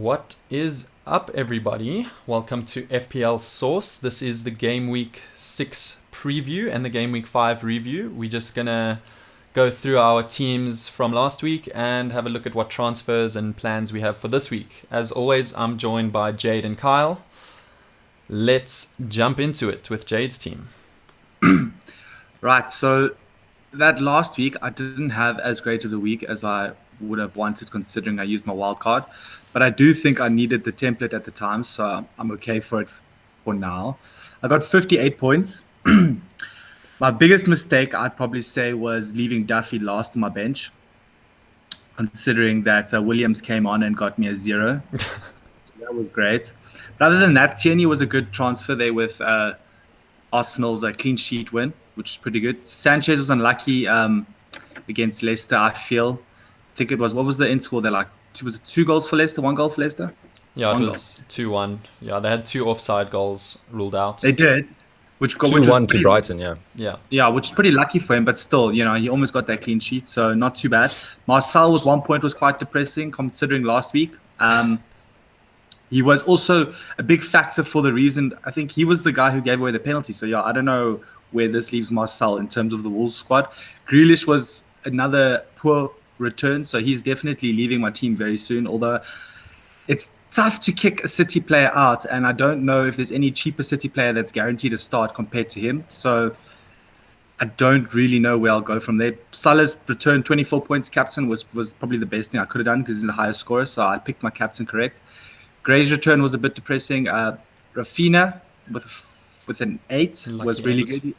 What is up, everybody? Welcome to FPL Source. This is the Game Week 6 preview and the Game Week 5 review. We're just going to go through our teams from last week and have a look at what transfers and plans we have for this week. As always, I'm joined by Jade and Kyle. Let's jump into it with Jade's team. Right, so that last week, I didn't have as great of a week as I would have wanted, considering I used my wild card. But I do think I needed the template at the time, so I'm okay for it for now. I got 58 points. My biggest mistake, I'd probably say, was leaving Duffy last on my bench, considering that Williams came on and got me a 0. So that was great. But other than that, Tierney was a good transfer there with Arsenal's clean sheet win, which is pretty good. Sanchez was unlucky against Leicester, I feel. I think it was, what was the end score there? Was it 2 goals for Leicester, 1 goal for Leicester? Yeah, it was 2-1. Yeah, they had 2 offside goals ruled out. They did. Which 2-1 to Brighton, yeah. Yeah, which is pretty lucky for him, but still, he almost got that clean sheet, so not too bad. Marcel with 1 point was quite depressing, considering last week. He was also a big factor for the reason, I think he was the guy who gave away the penalty. So, yeah, I don't know where this leaves Marcel in terms of the Wolves squad. Grealish was another poor return, so he's definitely leaving my team very soon, although it's tough to kick a City player out, and I don't know if there's any cheaper City player that's guaranteed to start compared to him, so I don't really know where I'll go from there. Salah's return, 24 points captain, was probably the best thing I could have done because he's the highest scorer, so I picked my captain correct. Gray's return was a bit depressing. Raphinha with an 8 was really good.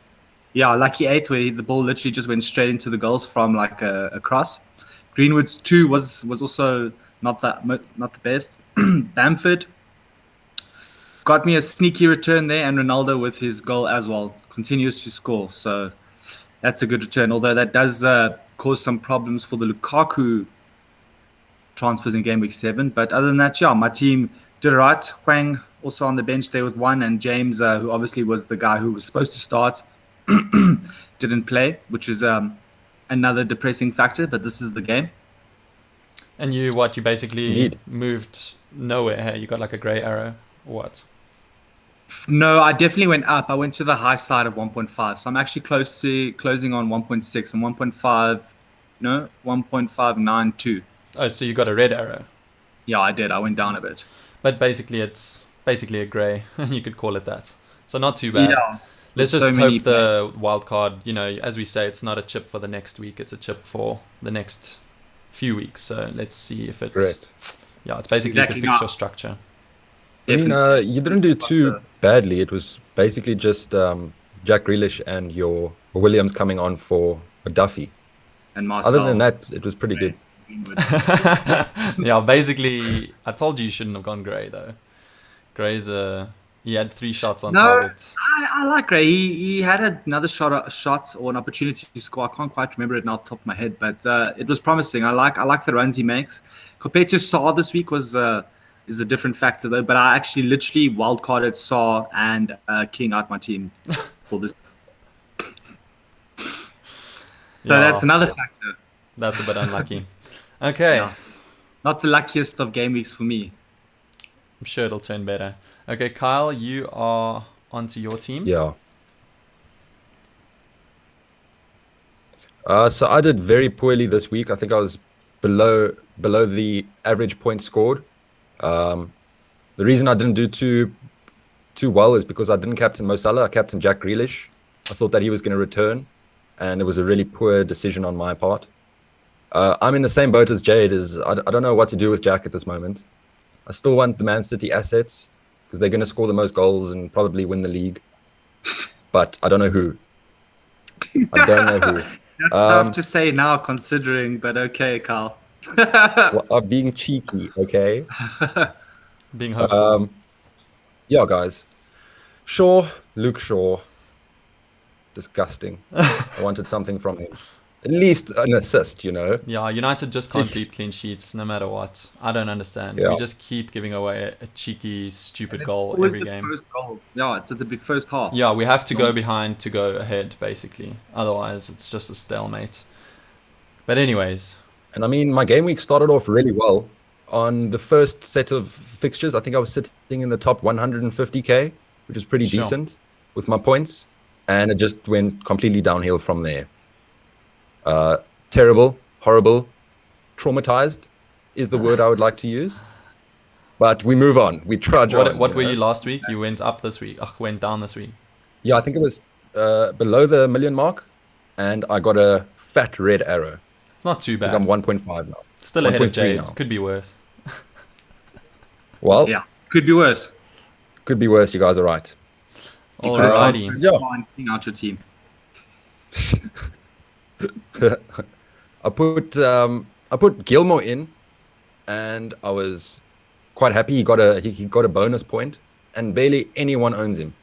Yeah, lucky 8, where the ball literally just went straight into the goals from a cross. Greenwood's 2 was also not the best. Bamford got me a sneaky return there, and Ronaldo with his goal as well continues to score. So that's a good return, although that does cause some problems for the Lukaku transfers in Game Week 7. But other than that, yeah, my team did all right. Huang also on the bench there with 1, and James, who obviously was the guy who was supposed to start, didn't play, which is another depressing factor, but this is the game. And you basically moved nowhere, hey? You got like a grey arrow or what? No, I definitely went up. I went to the high side of 1.5. So I'm actually close to closing on 1.6 and 1.592. Oh, so you got a red arrow? Yeah, I did. I went down a bit. But basically it's a grey. You could call it that. So not too bad. Yeah. Let's just hope the wild card, as we say, it's not a chip for the next week. It's a chip for the next few weeks. So let's see if it's... Correct. Yeah, it's basically to fix your structure. I mean, you didn't do too badly. It was basically just Jack Grealish and your Williams coming on for a Duffy. And Marcel. Other than that, it was pretty good. Yeah, basically, I told you shouldn't have gone Gray, though. Gray's he had 3 shots on target. I like Gray. He had another shot or an opportunity to score. I can't quite remember it now off the top of my head, but it was promising. I like the runs he makes. Compared to Saar this week is a different factor though. But I actually literally wildcarded Saar and King out my team for this. So that's another factor. That's a bit unlucky. Okay. Yeah. Not the luckiest of game weeks for me. I'm sure it'll turn better. Okay, Kyle, you are onto your team. Yeah. So I did very poorly this week. I think I was below the average point scored. The reason I didn't do too well is because I didn't captain Mo Salah. I captained Jack Grealish. I thought that he was going to return, and it was a really poor decision on my part. I'm in the same boat as Jade. I don't know what to do with Jack at this moment. I still want the Man City assets because they're going to score the most goals and probably win the league. But I don't know who. That's tough to say now, considering, but okay, Carl. Well, I'm being cheeky, okay? Being hopeful. Yeah, guys. Luke Shaw. Disgusting. I wanted something from him. At least an assist, Yeah, United just can't keep clean sheets no matter what. I don't understand. Yeah. We just keep giving away a cheeky, stupid goal every game. First goal. Yeah, it's at the first half. Yeah, we have to go behind to go ahead, basically. Otherwise, it's just a stalemate. But anyways. And I mean, my game week started off really well. on the first set of fixtures, I think I was sitting in the top 150k, which is pretty Sure. decent with my points, and it just went completely downhill from there. Terrible, horrible, traumatized is the word I would like to use. But we move on. We trudge on. What were you last week? You went up this week. Went down this week. Yeah, I think it was below the million mark, and I got a fat red arrow. It's not too I bad. think I'm 1.5 now. Still ahead of 1.3 Jade. now. Could be worse. Well, Yeah, could be worse. could be worse. You guys are right. Alrighty. Yeah. Clean out your team. I put Gilmore in, and I was quite happy. He got a bonus point, and barely anyone owns him.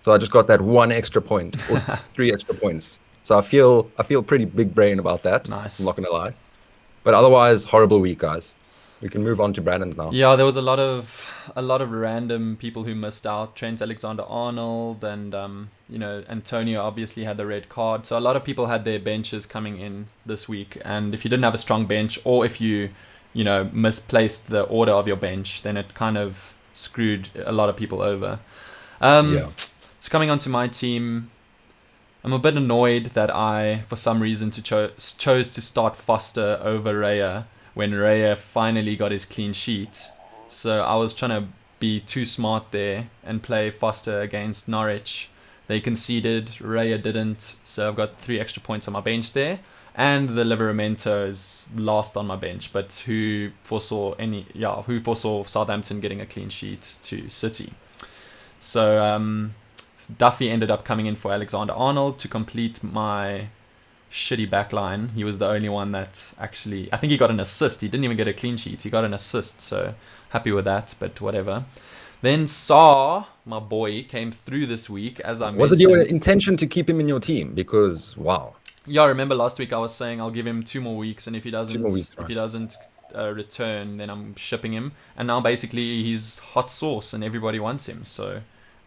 So I just got that 1 extra point or 3 extra points. So I feel pretty big brain about that. Nice. I'm not gonna lie. But otherwise, horrible week, guys. We can move on to Brandon's now. Yeah, there was a lot of random people who missed out. Trent Alexander-Arnold and Antonio obviously had the red card. So a lot of people had their benches coming in this week. And if you didn't have a strong bench, or if you misplaced the order of your bench, then it kind of screwed a lot of people over. Yeah. So coming on to my team, I'm a bit annoyed that I, for some reason, chose to start Foster over Raya when Raya finally got his clean sheet. So I was trying to be too smart there and play Foster against Norwich. They conceded, Raya didn't, so I've got 3 extra points on my bench there. And the Liveramento is last on my bench, but who foresaw Southampton getting a clean sheet to City. So Duffy ended up coming in for Alexander-Arnold to complete my shitty backline. He was the only one that actually, I think he got an assist. He didn't even get a clean sheet. He got an assist, so happy with that, but whatever. Then Saar, my boy, came through this week, as I mentioned. Was it your intention to keep him in your team? Because wow. Yeah, I remember last week I was saying I'll give him 2 more weeks, and if he doesn't, 2 more weeks, right. if he doesn't return, then I'm shipping him. And now basically he's hot sauce, and everybody wants him. So,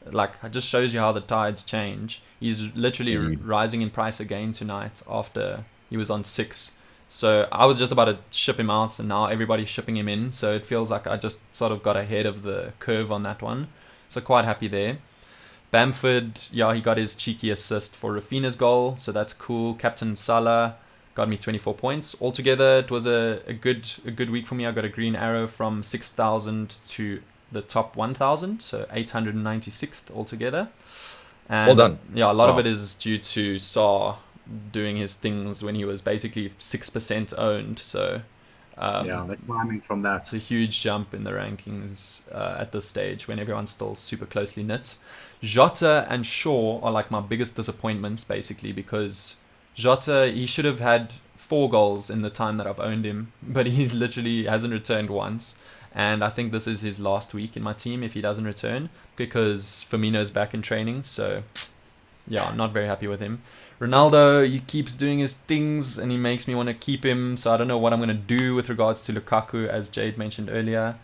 it just shows you how the tides change. He's literally rising in price again tonight after he was on 6. So I was just about to ship him out, and now everybody's shipping him in. So it feels like I just sort of got ahead of the curve on that one. So quite happy there. Bamford, he got his cheeky assist for Raphinha's goal, so that's cool. Captain Salah got me 24 points. Altogether, it was a good week for me. I got a green arrow from 6,000 to the top 1,000, so 896th altogether. And well done. Yeah, a lot of it is due to Saar doing his things when he was basically 6% owned. So they're climbing from that. It's a huge jump in the rankings at this stage when everyone's still super closely knit. Jota and Shaw are like my biggest disappointments, basically, because Jota, he should have had 4 goals in the time that I've owned him, but he's literally hasn't returned once. And I think this is his last week in my team if he doesn't return, because Firmino's back in training. So, yeah, I'm not very happy with him. Ronaldo, he keeps doing his things and he makes me want to keep him. So I don't know what I'm going to do with regards to Lukaku, as Jade mentioned earlier.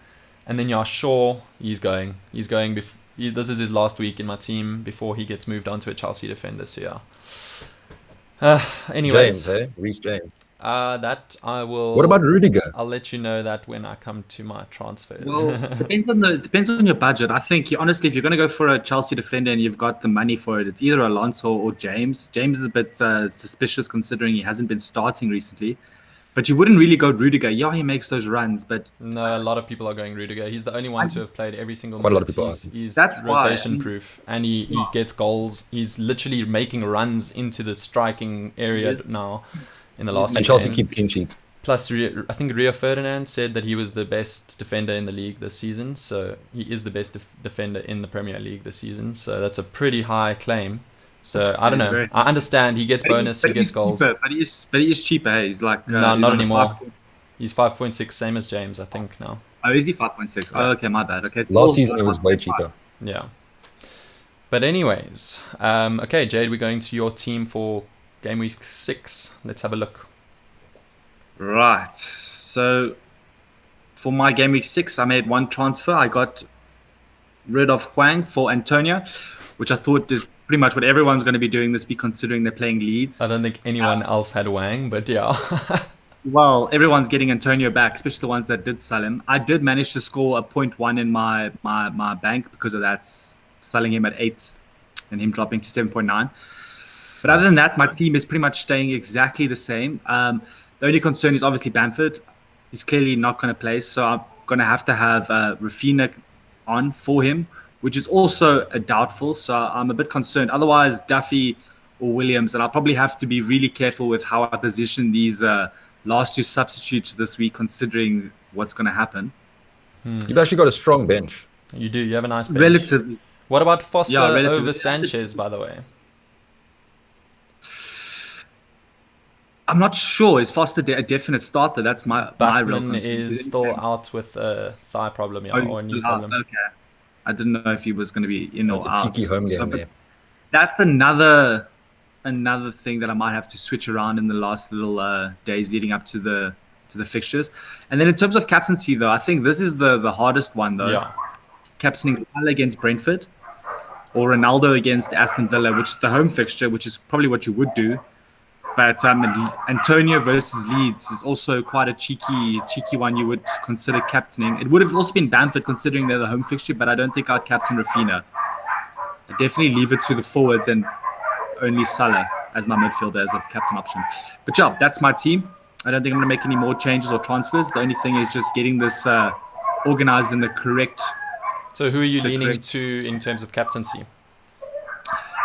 And then, Shaw, he's going. This is his last week in my team before he gets moved on to a Chelsea defender. So, yeah. Anyways. James, hey? Reece James. That I will. What about Rudiger? I'll let you know that when I come to my transfers. Well, depends on your budget. I think honestly, if you're going to go for a Chelsea defender and you've got the money for it, it's either Alonso or James. James is a bit suspicious considering he hasn't been starting recently. But you wouldn't really go Rudiger. Yeah, he makes those runs, but no, a lot of people are going Rudiger. He's the only one to have played every single Quite a lot minute. of people He's That's rotation proof, and he gets goals. He's literally making runs into the striking area now. In the last and Chelsea keep clean sheets. Plus, I think Rio Ferdinand said that he was the best defender in the league this season. So he is the best defender in the Premier League this season. So that's a pretty high claim. So I don't know. I understand he gets bonus, he gets goals. Cheaper, but he is cheaper. He's like no, he's not anymore. He's 5.6, same as James, I think now. Oh, is he 5.6? Oh, okay, my bad. Okay, last season it was way cheaper. Yeah. But anyways, okay, Jade, we're going to your team for Game Week 6. Let's have a look. Right. So for my Game Week 6, I made 1 transfer. I got rid of Hwang for Antonio, which I thought is pretty much what everyone's going to be doing this week, considering they're playing Leeds. I don't think anyone else had Wang, but yeah. Well, everyone's getting Antonio back, especially the ones that did sell him. I did manage to score a 0.1 in my bank because of that, selling him at 8 and him dropping to 7.9. But other than that, my team is pretty much staying exactly the same. The only concern is obviously Bamford. He's clearly not going to play, so I'm going to have Raphinha on for him, which is also a doubtful. So I'm a bit concerned. Otherwise, Duffy or Williams, and I'll probably have to be really careful with how I position these last two substitutes this week, considering what's going to happen. You've actually got a strong bench. You do. You have a nice bench. Relatively. What about Foster relatively. over Sanchez, by the way? I'm not sure. Is Foster a definite starter? That's my real Bachman concern. is still out with a thigh problem, or a knee problem. Okay. I didn't know if he was going to be in or out. It's a cheeky home game there. That's another thing that I might have to switch around in the last little days leading up to the fixtures. And then in terms of captaincy, though, I think this is the hardest one, though. Yeah. Captaining Salah against Brentford or Ronaldo against Aston Villa, which is the home fixture, which is probably what you would do. But Antonio versus Leeds is also quite a cheeky one you would consider captaining. It would have also been Bamford considering they're the home fixture, but I don't think I'd captain Raphinha. I'd definitely leave it to the forwards and only Salah as my midfielder as a captain option. But yeah, that's my team. I don't think I'm going to make any more changes or transfers. The only thing is just getting this organized in the correct... So who are you leaning to in terms of captaincy?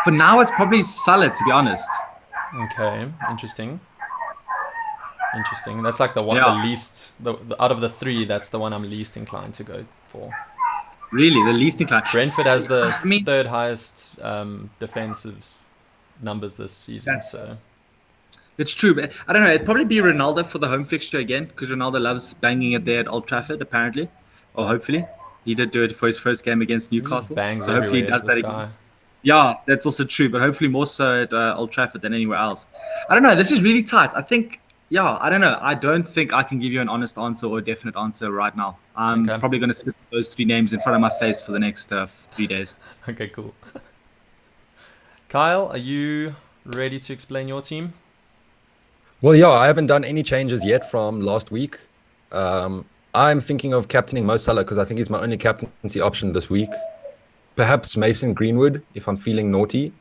For now, it's probably Salah, to be honest. Okay, interesting. That's like the one, the least, the out of the three, that's the one I'm least inclined to go for. Really, the least inclined. Brentford has the third highest defensive numbers this season, so. It's true, but I don't know. It'd probably be Ronaldo for the home fixture again, because Ronaldo loves banging it there at Old Trafford, apparently, or hopefully. He did do it for his first game against Newcastle. Bangs so hopefully he does that again. Yeah, that's also true, but hopefully more so at Old Trafford than anywhere else. I don't know. This is really tight. I think, I don't know. I don't think I can give you an honest answer or a definite answer right now. I'm probably going to sit those three names in front of my face for the next 3 days. Okay, cool. Kyle, are you ready to explain your team? Well, yeah, I haven't done any changes yet from last week. I'm thinking of captaining Mo Salah because I think he's my only captaincy option this week. Perhaps Mason Greenwood if I'm feeling naughty.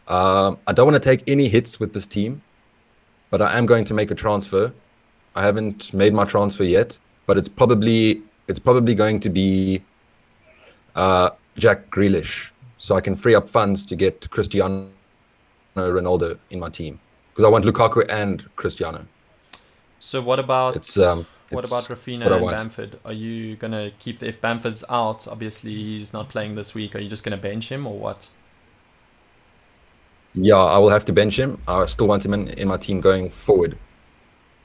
I don't want to take any hits with this team, but I am going to make a transfer. I haven't made my transfer yet, but it's probably going to be Jack Grealish, so I can free up funds to get Cristiano Ronaldo in my team because I want Lukaku and Cristiano. So what about Raphinha and Bamford? Are you going to keep if Bamford's out, obviously he's not playing this week, are you just going to bench him or what? Yeah, I will have to bench him. I still want him in my team going forward.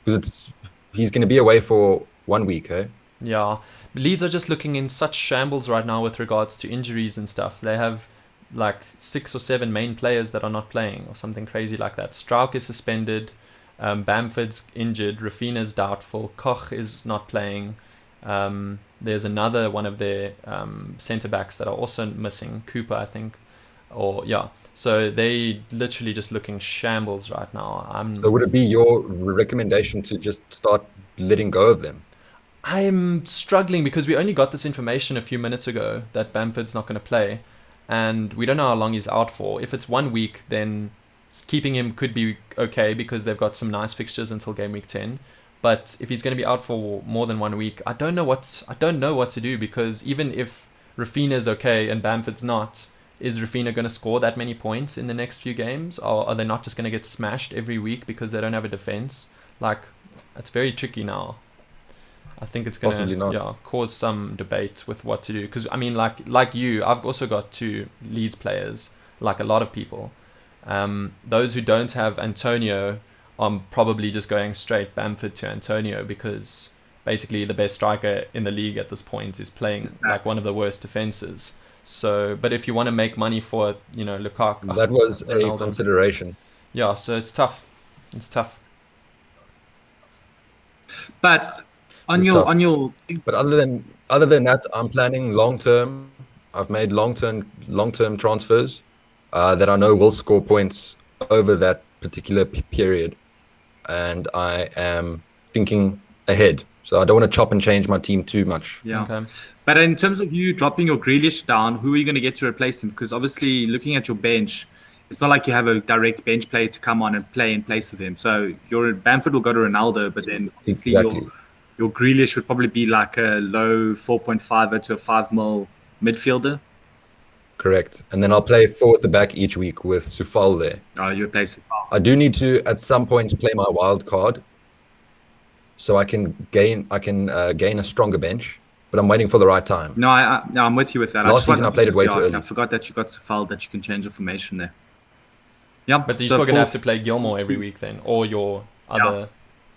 Because he's going to be away for 1 week, eh? Yeah. Leeds are just looking in such shambles right now with regards to injuries and stuff. They have like 6 or 7 main players that are not playing or something crazy like that. Struijk is suspended. Bamford's injured, Raphinha's doubtful, Koch is not playing. There's another one of their centre backs that are also missing, Cooper, I think. So they literally just looking shambles right now. So would it be your recommendation to just start letting go of them? I'm struggling because we only got this information a few minutes ago that Bamford's not going to play, and we don't know how long he's out for. If it's 1 week, then keeping him could be okay because they've got some nice fixtures until game week 10. But if he's going to be out for more than 1 week, I don't know what to do, because even if Raphinha's okay and Bamford's not, is Raphinha going to score that many points in the next few games, or are they not just going to get smashed every week because they don't have a defense? Like, it's very tricky now. I think it's going to cause some debate with what to do, because I mean, like you, I've also got 2 Leeds players, like a lot of people. Those who don't have Antonio are probably just going straight Bamford to Antonio, because basically the best striker in the league at this point is playing like one of the worst defenses. So, but if you want to make money for, Lukaku, that was a consideration. Yeah, so it's tough. But but other than that, I'm planning long term. I've made long term transfers that I know will score points over that particular period, and I am thinking ahead. So I don't want to chop and change my team too much. Yeah. Okay. But in terms of you dropping your Grealish down, who are you going to get to replace him? Because obviously, looking at your bench, it's not like you have a direct bench player to come on and play in place of him. So your Bamford will go to Ronaldo, but then obviously Exactly. your Grealish would probably be like a low 4.5 to a 5 mil midfielder. Correct. And then I'll play 4 at the back each week with Sufal there. You replace it. I do need to at some point play my wild card, so I can gain a stronger bench. But I'm waiting for the right time. No, I'm with you with that. Last season I played it way too early. I forgot that you got Safal that you can change the formation there. Yeah, But you're still going to have to play Gilmore every week then, or your other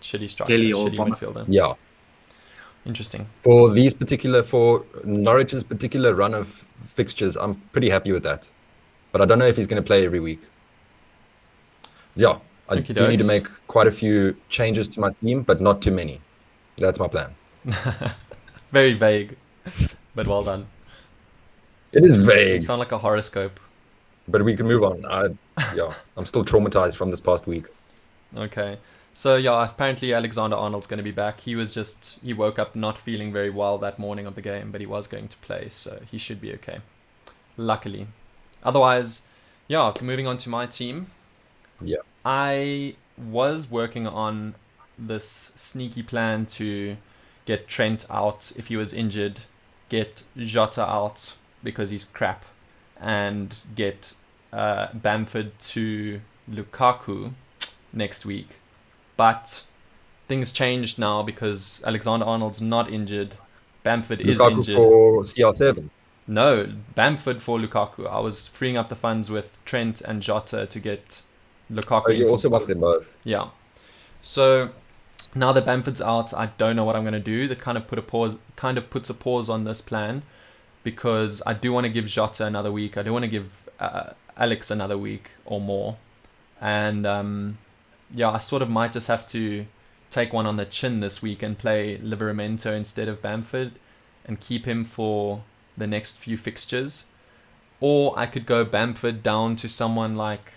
shitty striker, Kelly or shitty midfielder. Yeah. Interesting. For Norwich's particular run of fixtures, I'm pretty happy with that. But I don't know if he's going to play every week. Yeah, I Okey do need to dokes. make quite a few changes to my team, but not too many. That's my plan. Very vague, but well done. It is You vague, sound like a horoscope. but we can move on. I'm still traumatized from this past week. Okay. So yeah, apparently Alexander-Arnold's going to be back. He woke up not feeling very well that morning of the game, but he was going to play, so he should be okay. Luckily. Otherwise, yeah, moving on to my team. Yeah. I was working on this sneaky plan to get Trent out if he was injured, get Jota out because he's crap, and get Bamford to Lukaku next week. But things changed now because Alexander-Arnold's not injured. Bamford is Lukaku injured. for CR7. No, Bamford for Lukaku. I was freeing up the funds with Trent and Jota to get Lukaku. Oh, you in also for wanted them both. Yeah. So now that Bamford's out, I don't know what I'm going to do. That kind of puts a pause on this plan because I do want to give Jota another week. I do want to give Alex another week or more. And yeah, I sort of might just have to take one on the chin this week and play Livramento instead of Bamford and keep him for the next few fixtures. Or I could go Bamford down to someone like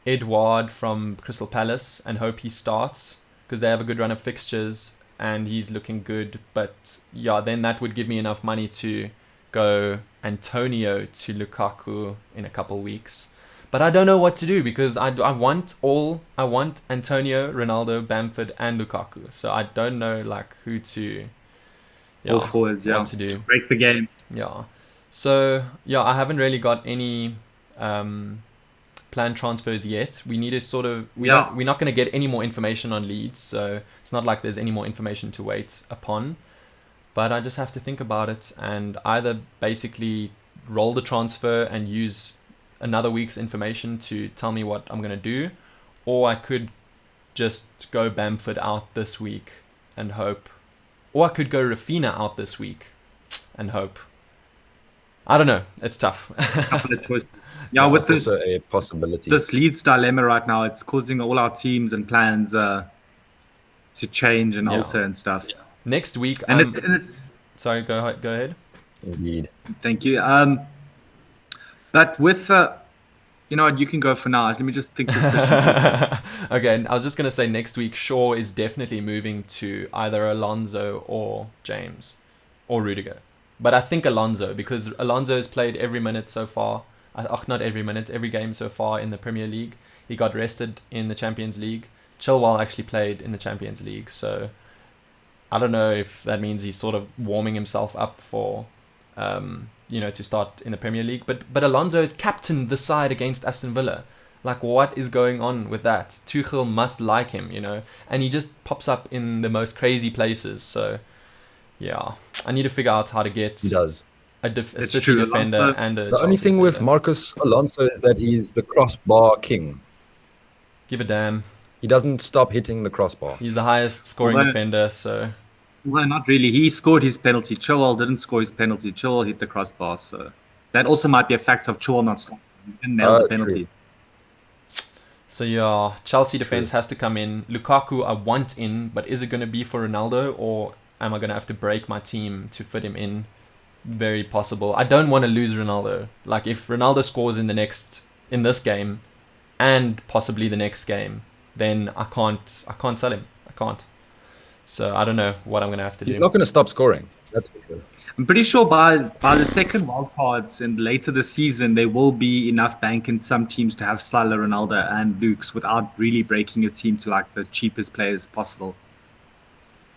Edouard from Crystal Palace and hope he starts because they have a good run of fixtures and he's looking good. But yeah, then that would give me enough money to go Antonio to Lukaku in a couple weeks. But I don't know what to do because I want Antonio, Ronaldo, Bamford and Lukaku. So I don't know like who to all forwards, what to do. Break the game. Yeah. So yeah, I haven't really got any planned transfers yet. We need to sort of we're not going to get any more information on Leeds, so it's not like there's any more information to wait upon. But I just have to think about it and either basically roll the transfer and use another week's information to tell me what I'm going to do, or I could just go Bamford out this week and hope, or I could go Raphinha out this week and hope. I don't know. It's tough. Couple of choices. Yeah, with That's also a possibility. This Leeds dilemma right now, it's causing all our teams and plans to change and alter and stuff. Yeah. Next week, and it's sorry, go ahead. Indeed. Thank you. But with you can go for now. Let me just think this question. Okay, I was just gonna say next week Shaw is definitely moving to either Alonso or James or Rudiger. But I think Alonso, because Alonso has played every minute so far. Not every minute, every game so far in the Premier League. He got rested in the Champions League. Chilwell actually played in the Champions League. So I don't know if that means he's sort of warming himself up for, to start in the Premier League. But Alonso captained the side against Aston Villa. Like, what is going on with that? Tuchel must like him, and he just pops up in the most crazy places. So yeah, I need to figure out how to get He does. a City defender Alonso. and a The only Chelsea thing with defender. Marcus Alonso is that he's the crossbar king. Give a damn. He doesn't stop hitting the crossbar. He's the highest scoring defender, so Well, not really. He scored his penalty. Chilwell didn't score his penalty. Chilwell hit the crossbar, so that also might be a factor of Chilwell not stopping. He didn't nail the penalty. So yeah, Chelsea defense has to come in. Lukaku I want in, but is it going to be for Ronaldo or am I going to have to break my team to fit him in? Very possible. I don't want to lose Ronaldo. Like if Ronaldo scores in this game and possibly the next game, then I can't sell him. I can't. So I don't know what I'm going to have to He's do. not going to stop scoring. That's for sure. I'm pretty sure by the second wildcards and later this season, there will be enough bank in some teams to have Salah, Ronaldo, and Luke's without really breaking your team to like the cheapest players possible,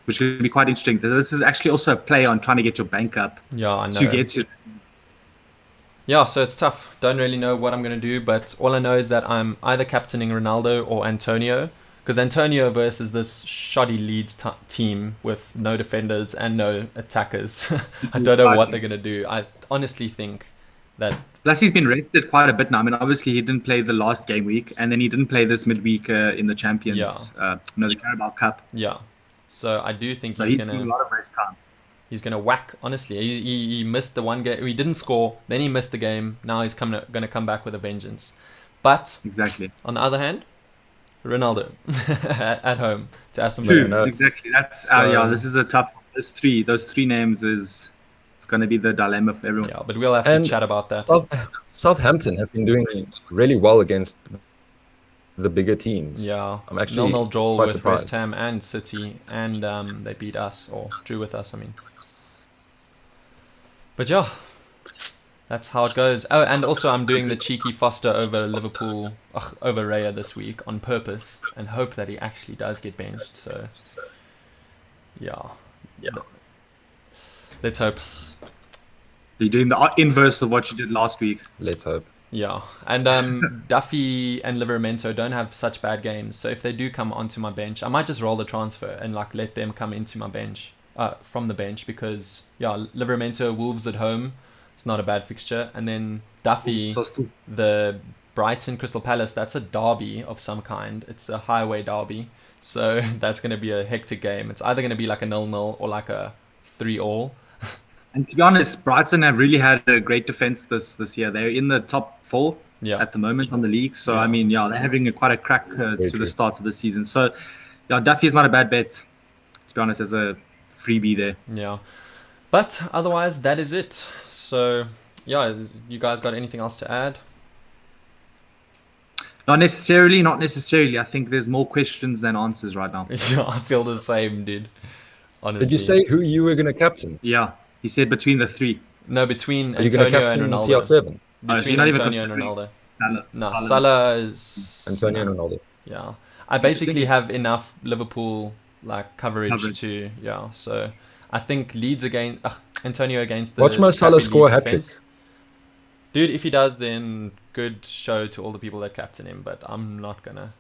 which would be quite interesting. This is actually also a play on trying to get your bank up Yeah, I know. to get to. Yeah, so it's tough. Don't really know what I'm going to do, but all I know is that I'm either captaining Ronaldo or Antonio. Because Antonio versus this shoddy Leeds team with no defenders and no attackers. I don't know what they're going to do. I honestly think that... Plus, he's been rested quite a bit now. I mean, obviously, he didn't play the last game week, and then he didn't play this midweek in the Champions, the Carabao Cup. Yeah. So I do think So he's he's going a to... lot of rest time. He's going to whack, honestly. He missed the one game. He didn't score. Then he missed the game. Now he's going to come back with a vengeance. But Exactly. on the other hand, Ronaldo at home to Aston Villa. True. Exactly. That's this is a tough one. Those three names it's going to be the dilemma for everyone. Yeah, but we'll have to chat about that. Southampton have been doing really well against the bigger teams. Yeah, I'm actually 0-0 draw quite with surprised. West Ham and City, and they beat us, or drew with us, I mean. But yeah, that's how it goes. Oh, and also I'm doing the cheeky Foster over Liverpool, over Raya this week on purpose, and hope that he actually does get benched. So, yeah. Let's hope. You're doing the inverse of what you did last week. Let's hope. Yeah, and Duffy and Livramento don't have such bad games, so if they do come onto my bench, I might just roll the transfer and like let them come into my bench, from the bench, because yeah, Livramento, Wolves at home, it's not a bad fixture, and then Duffy, the Brighton Crystal Palace, that's a derby of some kind. It's a highway derby, so that's going to be a hectic game. It's either going to be like a 0-0 or like a 3-3. And to be honest, Brighton have really had a great defense this year. They're in the top 4 at the moment on the league. So, I mean, they're having quite a crack to the start of the season. So, yeah, Duffy is not a bad bet, to be honest, as a freebie there. Yeah. But otherwise, that is it. So, yeah, you guys got anything else to add? Not necessarily. I think there's more questions than answers right now. Yeah, I feel the same, dude. Honestly. Did you say who you were going to captain? Yeah, he said between the three. No, between Are you going to Antonio and captain Ronaldo. CR7? Between Antonio and Ronaldo. Salah is... Antonio and Ronaldo. Yeah. I basically have enough Liverpool like coverage to... Yeah, so I think Leeds against... Antonio against the... Watch Mo Salah score a Leeds hat-trick. defense. Dude, if he does, then good show to all the people that captain him, but I'm not gonna.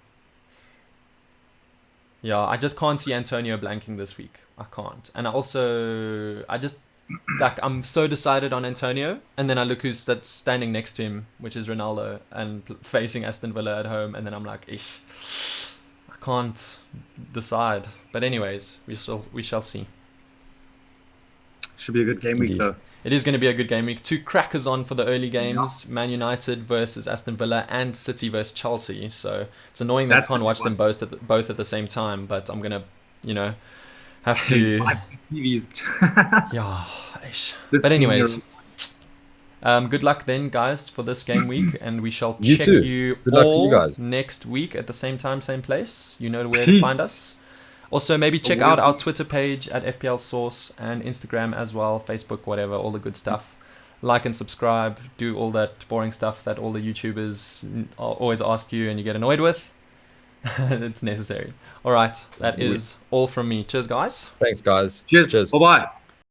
Yeah, I just can't see Antonio blanking this week. I can't. And I just, like, I'm so decided on Antonio, and then I look who's that's standing next to him, which is Ronaldo, and facing Aston Villa at home, and then I'm like, ish, I can't decide. But anyways, we shall see. Should be a good game week, though. It is going to be a good game week. 2 crackers on for the early games. Yeah. Man United versus Aston Villa and City versus Chelsea. So it's annoying that I can't watch them both at the same time. But I'm going to, have to... TVs. Yeah. But anyways, good luck then, guys, for this game week. And we shall check you all next week at the same time, same place. You know where to find us. Also, maybe check out our Twitter page at FPL Source and Instagram as well, Facebook, whatever, all the good stuff. Like and subscribe, do all that boring stuff that all the YouTubers always ask you and you get annoyed with. It's necessary. All right, that is all from me. Cheers, guys. Thanks, guys. Cheers. Bye-bye.